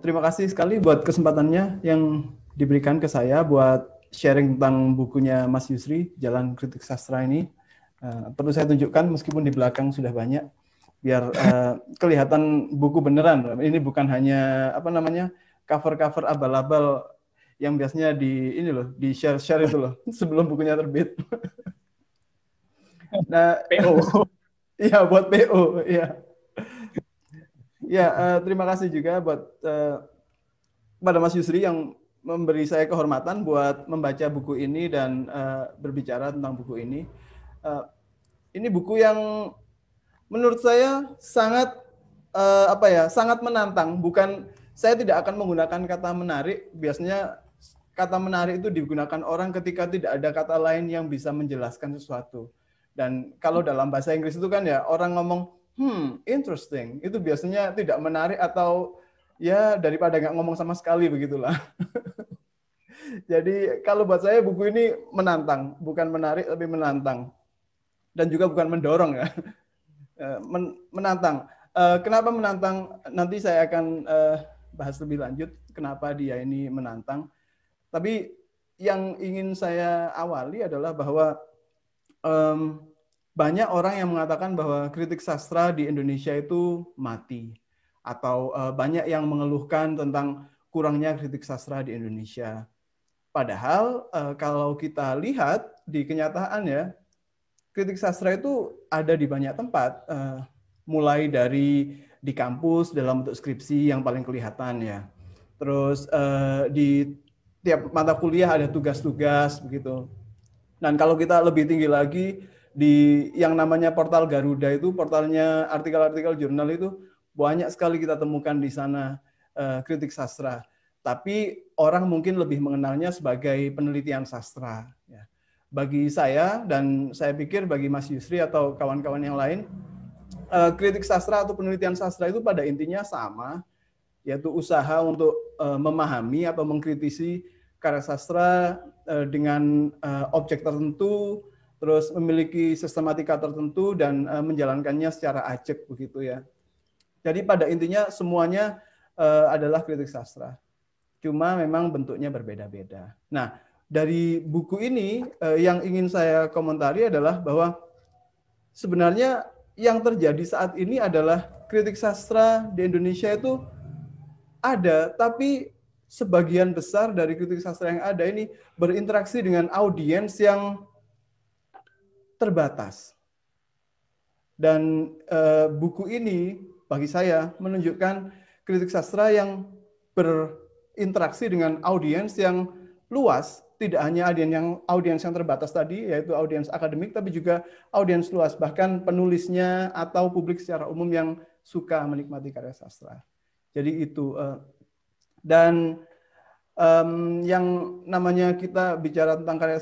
terima kasih sekali buat kesempatannya yang diberikan ke saya buat sharing tentang bukunya Mas Yusri, Jalan Kritik Sastra ini. Perlu saya tunjukkan meskipun di belakang sudah banyak, biar kelihatan buku beneran. Ini bukan hanya cover-cover abal-abal yang biasanya di share-share itu loh sebelum bukunya terbit. Nah, PO. iya buat PO, ya. Ya, terima kasih juga buat pada Mas Yusri yang memberi saya kehormatan buat membaca buku ini dan berbicara tentang buku ini. Ini buku yang menurut saya sangat sangat menantang. Bukan, saya tidak akan menggunakan kata menarik. Biasanya kata menarik itu digunakan orang ketika tidak ada kata lain yang bisa menjelaskan sesuatu. Dan kalau dalam bahasa Inggris itu kan ya orang ngomong interesting, itu biasanya tidak menarik atau ya daripada nggak ngomong sama sekali begitulah. Jadi kalau buat saya buku ini menantang, bukan menarik tapi menantang. Dan juga bukan mendorong ya. Menantang. Kenapa menantang? Nanti saya akan bahas lebih lanjut kenapa dia ini menantang. Tapi yang ingin saya awali adalah bahwa banyak orang yang mengatakan bahwa kritik sastra di Indonesia itu mati. Atau banyak yang mengeluhkan tentang kurangnya kritik sastra di Indonesia. Padahal kalau kita lihat di kenyataan ya, kritik sastra itu ada di banyak tempat, mulai dari di kampus dalam bentuk skripsi yang paling kelihatan ya. Terus di tiap mata kuliah ada tugas-tugas begitu. Dan kalau kita lebih tinggi lagi di yang namanya portal Garuda itu, portalnya artikel-artikel jurnal itu banyak sekali kita temukan di sana kritik sastra. Tapi orang mungkin lebih mengenalnya sebagai penelitian sastra. Ya. Bagi saya dan saya pikir bagi Mas Yusri atau kawan-kawan yang lain, kritik sastra atau penelitian sastra itu pada intinya sama, yaitu usaha untuk memahami atau mengkritisi karya sastra dengan objek tertentu, terus memiliki sistematika tertentu dan menjalankannya secara acak begitu ya. Jadi pada intinya semuanya adalah kritik sastra. Cuma memang bentuknya berbeda-beda. Nah, dari buku ini yang ingin saya komentari adalah bahwa sebenarnya yang terjadi saat ini adalah kritik sastra di Indonesia itu ada, tapi sebagian besar dari kritik sastra yang ada ini berinteraksi dengan audiens yang terbatas. Dan buku ini bagi saya menunjukkan kritik sastra yang berinteraksi dengan audiens yang luas, tidak hanya audiens yang terbatas tadi, yaitu audiens akademik, tapi juga audiens luas, bahkan penulisnya atau publik secara umum yang suka menikmati karya sastra. Jadi itu. Dan yang namanya kita bicara tentang karya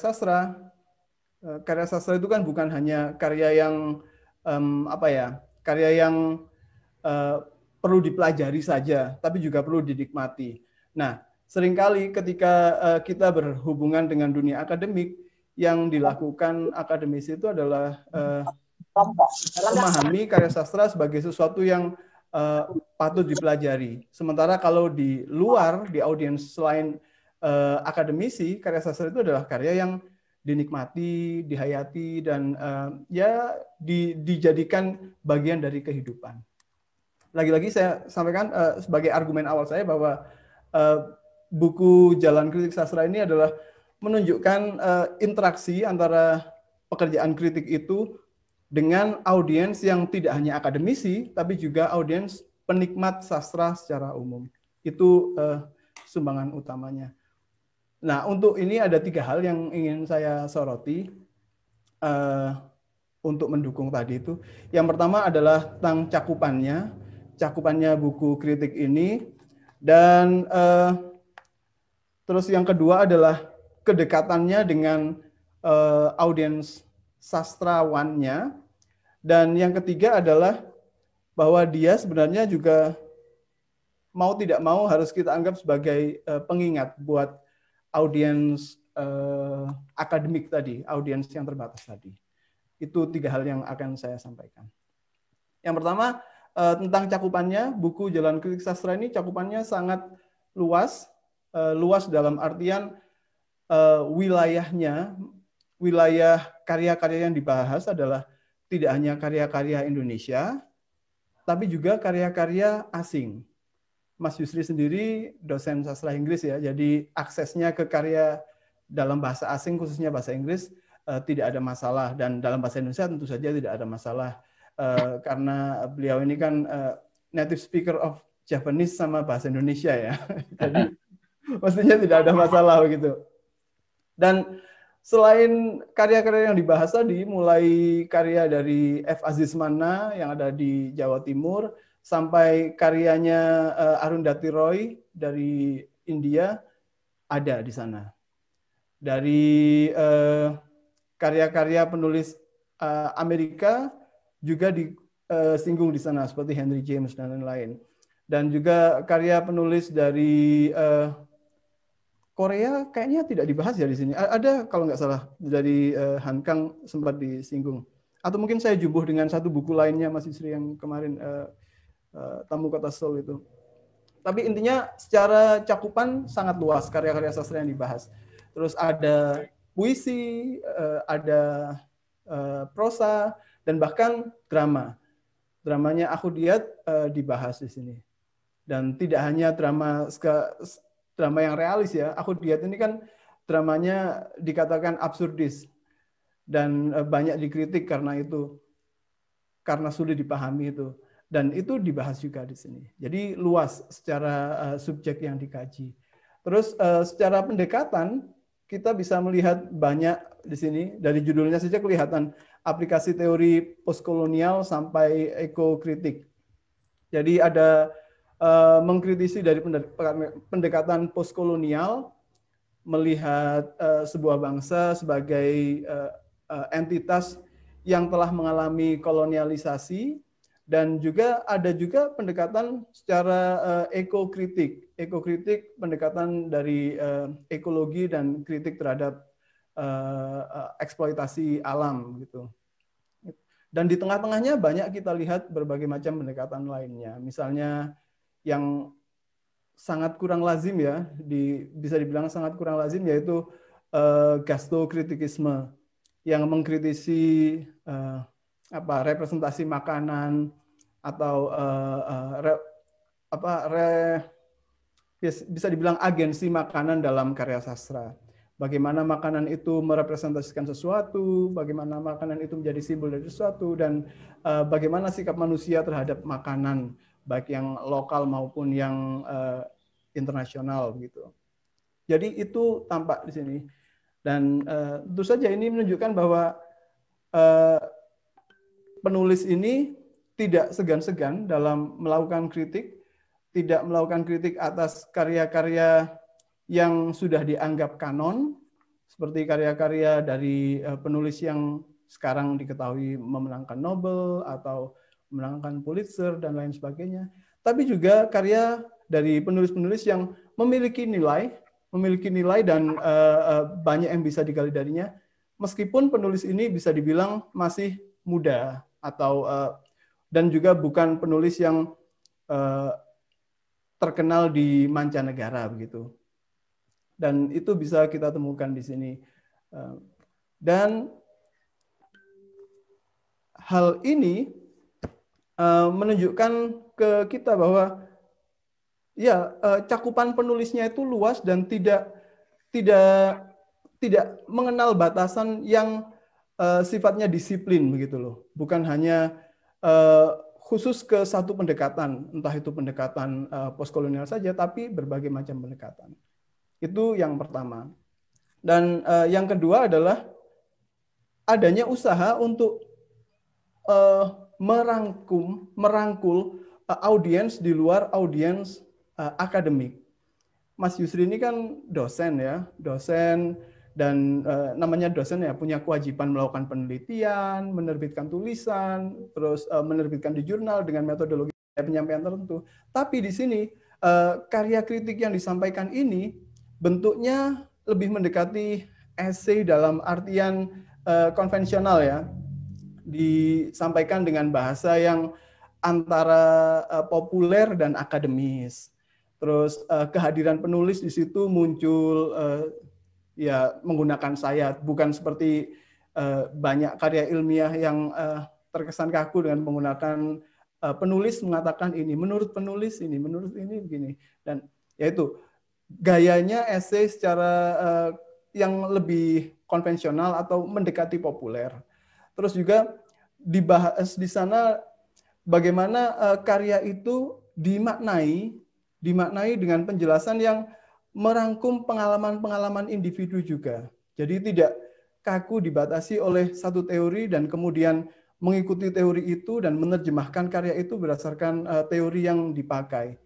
sastra itu kan bukan hanya karya yang karya yang perlu dipelajari saja, tapi juga perlu dinikmati. Nah, seringkali ketika kita berhubungan dengan dunia akademik, yang dilakukan akademisi itu adalah memahami karya sastra sebagai sesuatu yang patut dipelajari. Sementara kalau di luar, di audiens selain akademisi, karya sastra itu adalah karya yang dinikmati, dihayati, dan dijadikan bagian dari kehidupan. Lagi-lagi saya sampaikan sebagai argumen awal saya bahwa buku Jalan Kritik Sastra ini adalah menunjukkan interaksi antara pekerjaan kritik itu dengan audiens yang tidak hanya akademisi, tapi juga audiens penikmat sastra secara umum. Itu sumbangan utamanya. Nah, untuk ini ada 3 hal yang ingin saya soroti untuk mendukung tadi itu. Yang pertama adalah tentang cakupannya buku kritik ini, dan terus yang kedua adalah kedekatannya dengan audiens sastrawannya, dan yang ketiga adalah bahwa dia sebenarnya juga mau tidak mau harus kita anggap sebagai pengingat buat audiens akademik tadi, audiens yang terbatas tadi. Itu 3 hal yang akan saya sampaikan. Yang pertama, tentang cakupannya, buku Jalan Kritik Sastra ini cakupannya sangat luas, luas dalam artian wilayahnya, wilayah karya-karya yang dibahas adalah tidak hanya karya-karya Indonesia, tapi juga karya-karya asing. Mas Yusri sendiri dosen sastra Inggris ya, jadi aksesnya ke karya dalam bahasa asing, khususnya bahasa Inggris, tidak ada masalah, dan dalam bahasa Indonesia tentu saja tidak ada masalah, karena beliau ini kan native speaker of Japanese sama bahasa Indonesia ya, jadi mestinya tidak ada masalah begitu. Dan selain karya-karya yang dibahas tadi, mulai karya dari F. Aziz Manna yang ada di Jawa Timur, sampai karyanya Arundhati Roy dari India, ada di sana. Dari karya-karya penulis Amerika juga disinggung di sana, seperti Henry James dan lain-lain. Dan juga karya penulis dari Korea kayaknya tidak dibahas ya di sini. Ada kalau nggak salah dari Han Kang sempat disinggung. Atau mungkin saya jumbuh dengan satu buku lainnya Mas Yusri yang kemarin Tamu Kota Seoul itu. Tapi intinya secara cakupan sangat luas karya-karya sastra yang dibahas. Terus ada puisi, ada prosa, dan bahkan drama. Dramanya Akhudiat dibahas di sini. Dan tidak hanya drama yang realis ya. Akhudiat ini kan dramanya dikatakan absurdis dan banyak dikritik karena itu, karena sulit dipahami itu, dan itu dibahas juga di sini. Jadi luas secara subjek yang dikaji. Terus secara pendekatan kita bisa melihat banyak di sini, dari judulnya saja kelihatan aplikasi teori postkolonial sampai ekokritik. Jadi ada mengkritisi dari pendekatan postkolonial, melihat sebuah bangsa sebagai entitas yang telah mengalami kolonialisasi, dan juga ada juga pendekatan secara ekokritik. Ekokritik pendekatan dari ekologi dan kritik terhadap eksploitasi alam gitu. Dan di tengah-tengahnya banyak kita lihat berbagai macam pendekatan lainnya. Misalnya yang sangat kurang lazim ya, bisa dibilang sangat kurang lazim, yaitu gastrokritikisme yang mengkritisi representasi makanan atau bisa dibilang agensi makanan dalam karya sastra. Bagaimana makanan itu merepresentasikan sesuatu, bagaimana makanan itu menjadi simbol dari sesuatu, dan bagaimana sikap manusia terhadap makanan, baik yang lokal maupun yang internasional gitu. Jadi itu tampak di sini. Dan tentu saja ini menunjukkan bahwa penulis ini tidak segan-segan dalam melakukan kritik, tidak melakukan kritik atas karya-karya yang sudah dianggap kanon, seperti karya-karya dari penulis yang sekarang diketahui memenangkan Nobel atau memenangkan Pulitzer dan lain sebagainya. Tapi juga karya dari penulis-penulis yang memiliki nilai dan banyak yang bisa digali darinya, meskipun penulis ini bisa dibilang masih muda atau dan juga bukan penulis yang terkenal di mancanegara begitu. Dan itu bisa kita temukan di sini. Dan hal ini menunjukkan ke kita bahwa ya cakupan penulisnya itu luas dan tidak mengenal batasan yang sifatnya disiplin begitu loh. Bukan hanya khusus ke satu pendekatan, entah itu pendekatan postkolonial saja, tapi berbagai macam pendekatan. Itu yang pertama. Dan yang kedua adalah adanya usaha untuk merangkul audiens di luar audiens akademik. Mas Yusri ini kan dosen ya, dosen, dan namanya dosen ya punya kewajiban melakukan penelitian, menerbitkan tulisan, terus menerbitkan di jurnal dengan metodologi penyampaian tertentu. Tapi di sini karya kritik yang disampaikan ini bentuknya lebih mendekati essay dalam artian konvensional ya, disampaikan dengan bahasa yang antara populer dan akademis. Terus kehadiran penulis di situ muncul ya menggunakan sayat, bukan seperti banyak karya ilmiah yang terkesan kaku dengan menggunakan penulis mengatakan ini, menurut penulis ini, menurut ini begini, dan yaitu gayanya esai secara yang lebih konvensional atau mendekati populer. Terus juga dibahas di sana bagaimana karya itu dimaknai dengan penjelasan yang merangkum pengalaman-pengalaman individu juga. Jadi tidak kaku dibatasi oleh satu teori dan kemudian mengikuti teori itu dan menerjemahkan karya itu berdasarkan teori yang dipakai.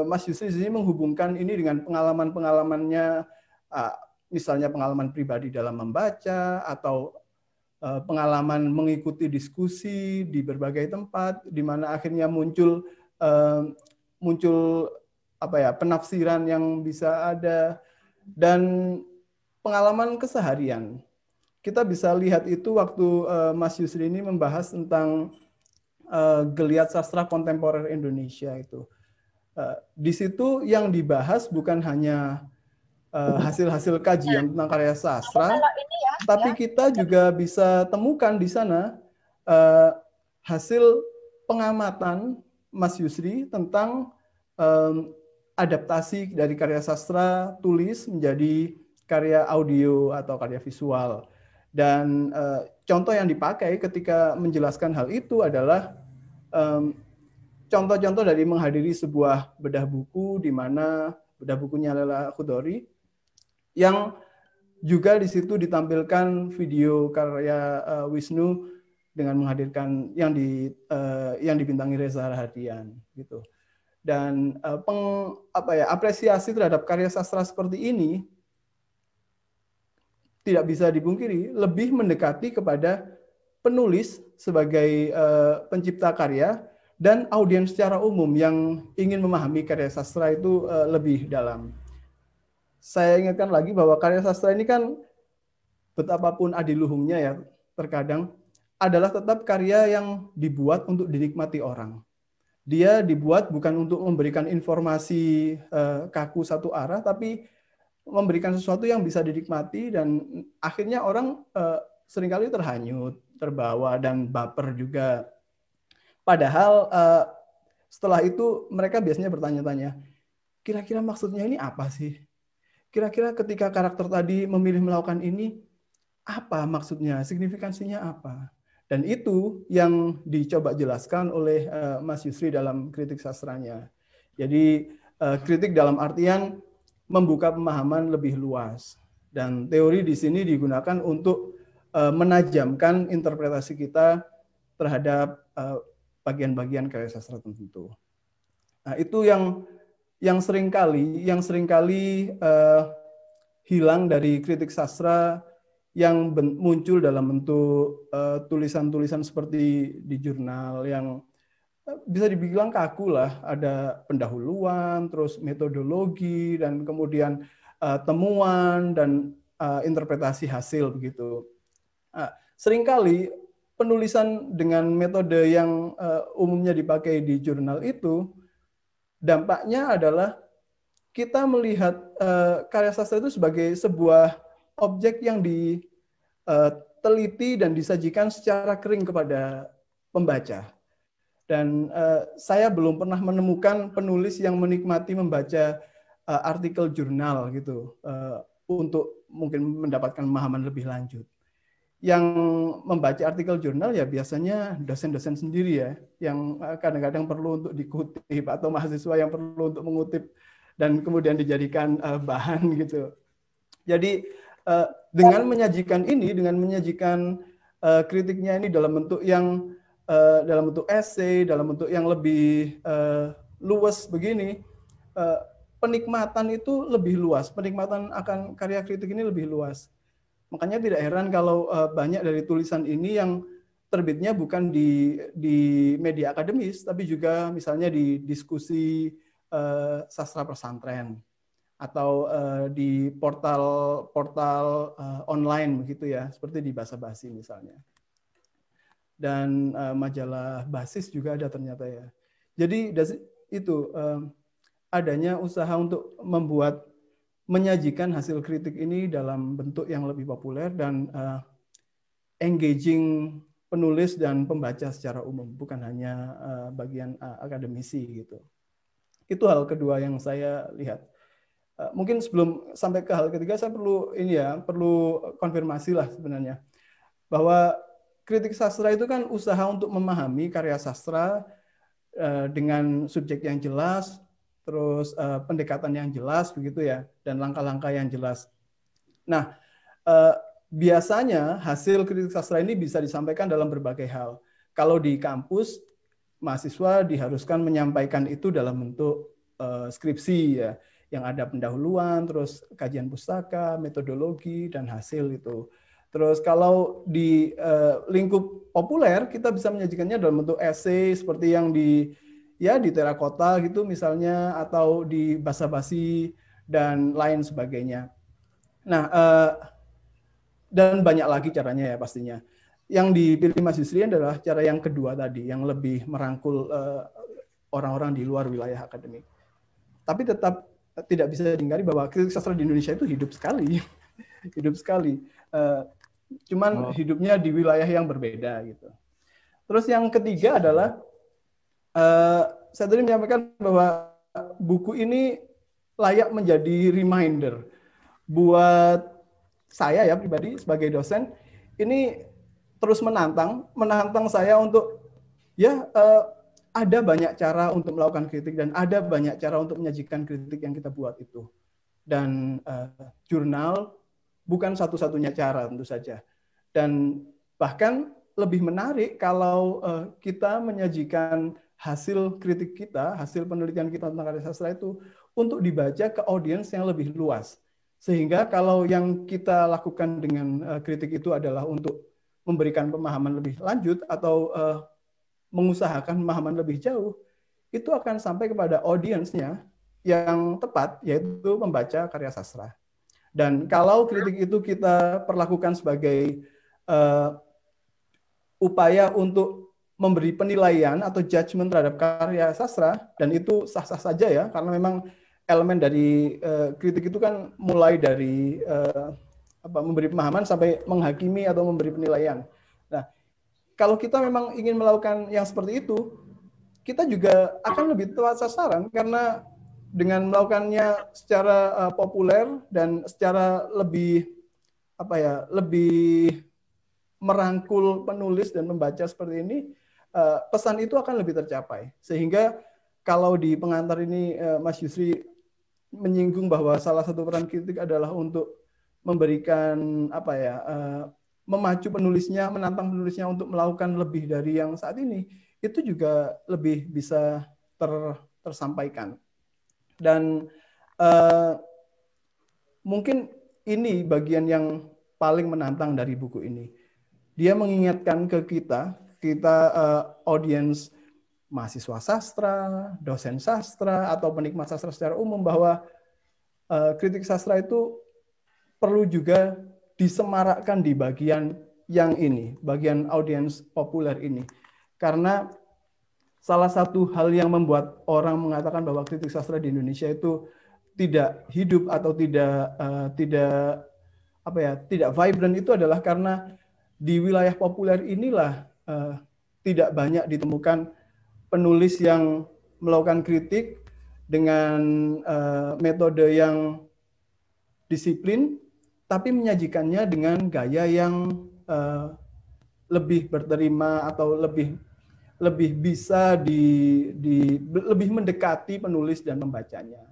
Mas Yusri di sini menghubungkan ini dengan pengalaman-pengalamannya, misalnya pengalaman pribadi dalam membaca atau pengalaman mengikuti diskusi di berbagai tempat, di mana akhirnya muncul penafsiran yang bisa ada, dan pengalaman keseharian. Kita bisa lihat itu waktu Mas Yusri ini membahas tentang geliat sastra kontemporer Indonesia itu. Di situ yang dibahas bukan hanya hasil-hasil kajian tentang karya sastra, tapi kita juga bisa temukan di sana hasil pengamatan Mas Yusri tentang adaptasi dari karya sastra tulis menjadi karya audio atau karya visual. Dan contoh yang dipakai ketika menjelaskan hal itu adalah contoh-contoh dari menghadiri sebuah bedah buku, di mana bedah bukunya Lela Khudori, yang juga di situ ditampilkan video karya Wisnu dengan menghadirkan yang dibintangi Reza Rahadian gitu. Dan apresiasi terhadap karya sastra seperti ini tidak bisa dipungkiri lebih mendekati kepada penulis sebagai pencipta karya dan audiens secara umum yang ingin memahami karya sastra itu lebih dalam. Saya ingatkan lagi bahwa karya sastra ini kan betapapun adiluhungnya ya, terkadang adalah tetap karya yang dibuat untuk dinikmati orang. Dia dibuat bukan untuk memberikan informasi kaku satu arah, tapi memberikan sesuatu yang bisa dinikmati, dan akhirnya orang seringkali terhanyut, terbawa, dan baper juga. Padahal setelah itu mereka biasanya bertanya-tanya, kira-kira maksudnya ini apa sih? Kira-kira ketika karakter tadi memilih melakukan ini, apa maksudnya? Signifikansinya apa? Dan itu yang dicoba jelaskan oleh Mas Yusri dalam kritik sastranya. Jadi kritik dalam artian membuka pemahaman lebih luas. Dan teori di sini digunakan untuk menajamkan interpretasi kita terhadap bagian-bagian karya sastra tertentu. Nah, itu yang seringkali hilang dari kritik sastra yang muncul dalam bentuk tulisan-tulisan seperti di jurnal yang bisa dibilang kaku lah, ada pendahuluan, terus metodologi, dan kemudian temuan dan interpretasi hasil begitu. Seringkali penulisan dengan metode yang umumnya dipakai di jurnal itu, dampaknya adalah kita melihat karya sastra itu sebagai sebuah objek yang diteliti dan disajikan secara kering kepada pembaca. Dan saya belum pernah menemukan penulis yang menikmati membaca artikel jurnal gitu untuk mungkin mendapatkan pemahaman lebih lanjut. Yang membaca artikel jurnal ya biasanya dosen-dosen sendiri ya, yang kadang-kadang perlu untuk dikutip, atau mahasiswa yang perlu untuk mengutip dan kemudian dijadikan bahan gitu. Jadi dengan menyajikan kritiknya ini dalam bentuk esai, dalam bentuk yang lebih luas begini, penikmatan itu lebih luas, penikmatan akan karya kritik ini lebih luas. Makanya tidak heran kalau banyak dari tulisan ini yang terbitnya bukan di media akademis, tapi juga misalnya di diskusi sastra pesantren atau di portal online begitu ya, seperti di Basa Basi misalnya. dan majalah Basis juga ada ternyata ya. Jadi itu adanya usaha untuk menyajikan hasil kritik ini dalam bentuk yang lebih populer dan engaging penulis dan pembaca secara umum, bukan hanya bagian akademisi gitu. Itu hal kedua yang saya lihat. Mungkin sebelum sampai ke hal ketiga, saya perlu konfirmasi lah sebenarnya, bahwa kritik sastra itu kan usaha untuk memahami karya sastra dengan subjek yang jelas, terus pendekatan yang jelas begitu ya, dan langkah-langkah yang jelas. Nah, biasanya hasil kritik sastra ini bisa disampaikan dalam berbagai hal. Kalau di kampus, mahasiswa diharuskan menyampaikan itu dalam bentuk skripsi ya, yang ada pendahuluan, terus kajian pustaka, metodologi, dan hasil itu. Terus kalau di lingkup populer, kita bisa menyajikannya dalam bentuk esai seperti yang di Terakota gitu misalnya, atau di Basa-basi dan lain sebagainya. Nah, dan banyak lagi caranya ya pastinya. Yang dipilih Mas Yusri adalah cara yang kedua tadi, yang lebih merangkul orang-orang di luar wilayah akademik. Tapi tetap tidak bisa diingkari bahwa kritik sastra di Indonesia itu hidup sekali. Hidup sekali. Cuman hidupnya di wilayah yang berbeda gitu. Terus yang ketiga adalah saya tadi menyampaikan bahwa buku ini layak menjadi reminder buat saya ya pribadi sebagai dosen, ini terus menantang saya untuk ada banyak cara untuk melakukan kritik dan ada banyak cara untuk menyajikan kritik yang kita buat itu. Dan jurnal bukan satu-satunya cara tentu saja. Dan bahkan lebih menarik kalau kita menyajikan hasil kritik kita, hasil penelitian kita tentang karya sastra itu untuk dibaca ke audiens yang lebih luas. Sehingga kalau yang kita lakukan dengan kritik itu adalah untuk memberikan pemahaman lebih lanjut atau mengusahakan pemahaman lebih jauh, itu akan sampai kepada audiensnya yang tepat, yaitu pembaca karya sastra. Dan kalau kritik itu kita perlakukan sebagai upaya untuk memberi penilaian atau judgement terhadap karya sastra, dan itu sah-sah saja ya, karena memang elemen dari kritik itu kan mulai dari memberi pemahaman sampai menghakimi atau memberi penilaian. Nah, kalau kita memang ingin melakukan yang seperti itu, kita juga akan lebih tepat sasaran karena dengan melakukannya secara populer dan secara lebih lebih merangkul penulis dan pembaca seperti ini, pesan itu akan lebih tercapai. Sehingga kalau di pengantar ini Mas Yusri menyinggung bahwa salah satu peran kritik adalah untuk memberikan memacu penulisnya, menantang penulisnya untuk melakukan lebih dari yang saat ini, itu juga lebih bisa tersampaikan. Dan mungkin ini bagian yang paling menantang dari buku ini. Dia mengingatkan ke kita audiens mahasiswa sastra, dosen sastra, atau penikmat sastra secara umum, bahwa kritik sastra itu perlu juga disemarakkan di bagian yang ini, bagian audiens populer ini. Karena salah satu hal yang membuat orang mengatakan bahwa kritik sastra di Indonesia itu tidak hidup atau tidak vibrant itu adalah karena di wilayah populer inilah tidak banyak ditemukan penulis yang melakukan kritik dengan metode yang disiplin, tapi menyajikannya dengan gaya yang lebih berterima atau lebih bisa lebih mendekati penulis dan pembacanya.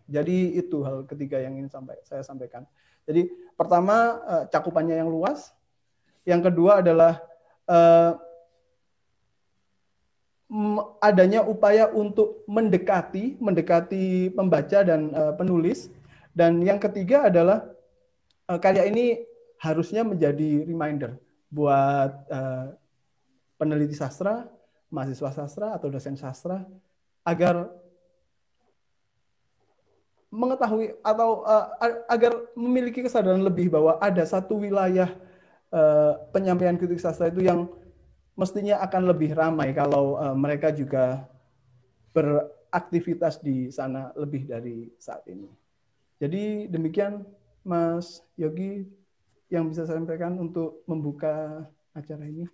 Jadi itu hal ketiga yang ingin saya sampaikan. Jadi pertama cakupannya yang luas, yang kedua adalah adanya upaya untuk mendekati pembaca dan penulis, dan yang ketiga adalah karya ini harusnya menjadi reminder buat peneliti sastra, mahasiswa sastra atau dosen sastra agar mengetahui atau agar memiliki kesadaran lebih bahwa ada satu wilayah penyampaian kritik sastra itu yang mestinya akan lebih ramai kalau mereka juga beraktivitas di sana lebih dari saat ini. Jadi demikian Mas Yogi yang bisa saya sampaikan untuk membuka acara ini.